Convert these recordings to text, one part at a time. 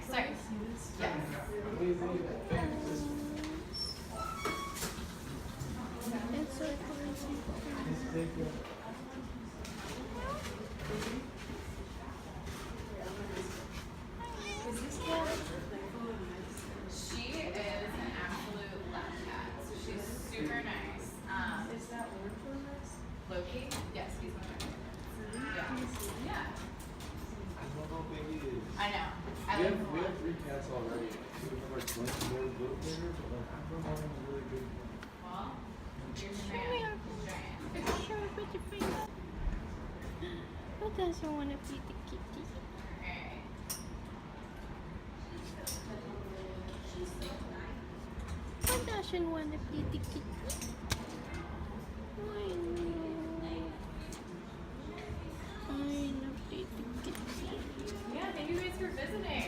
Sorry. Yes. It's so crazy. She is an absolute lab cat. So she's super nice. Is that word for this? Loki? Yes, he's my favorite. Yeah. Yeah. I don't know how big he is. I know. I We like have, him a we lot. have 3 cats already. 2 of them are twins, they're a little bigger, but like I don't know him really big. Well, here's your Come man. here. He's giant. Sure, put your finger. Who doesn't want to feed the kitty? Alright. Who doesn't want to feed the kitty? I know. I know feed the kitty. Yeah, thank you guys for visiting.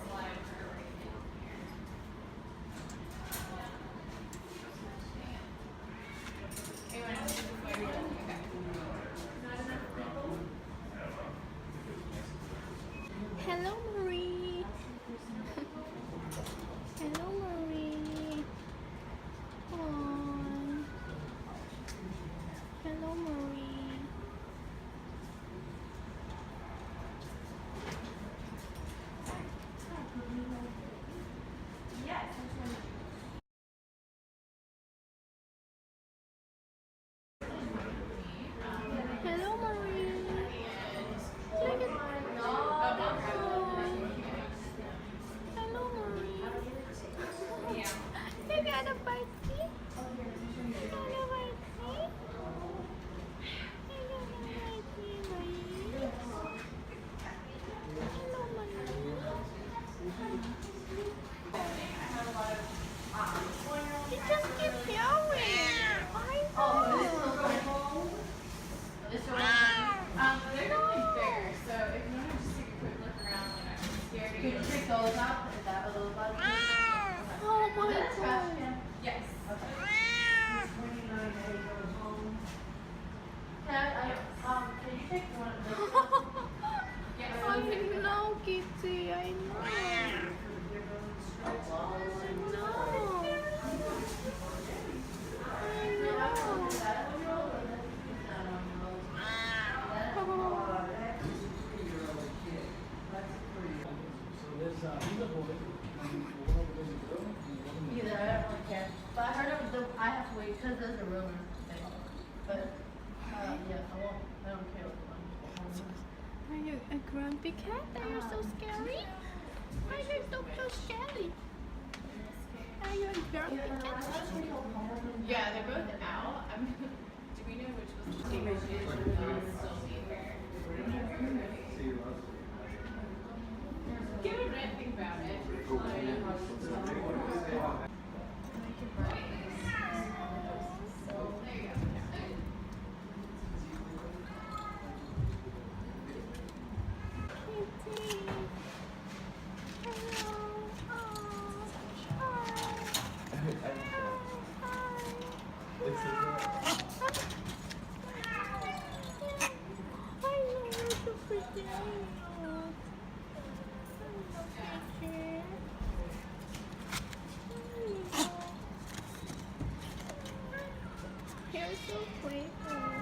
Slide her right in here. Hey, wanna see the fire? Okay. Hello, Marie. Hello, Marie. Aww. Hello, Marie. Hello, Marie. Look at Hello, Marie. You got a birthday? You got a birthday? You got a birthday, Marie. Hello, Marie. It just keeps going. I know. They're really fair, so if you want to just take a quick look around, like I'm scared to Could you get pick those up? Is that a little button? Oh my Trash god. can? Yes. Okay. 29 days goes home. Can you take one of those? Yes. I know, Kitty. I know. I know. Either, I don't really care. But I heard I have to wait because there's a rumor thing. But, yeah, I don't care what the one. Are you a grumpy cat? Are you so scary? Are you so scary? Are you a grumpy cat? Yeah, they're both out. Do we know which was the negotiation? Still be here. Give a minute, think about it. There you go. Kitty. Hello. Aw. Hi. I know you're so pretty. I know. You're so playful.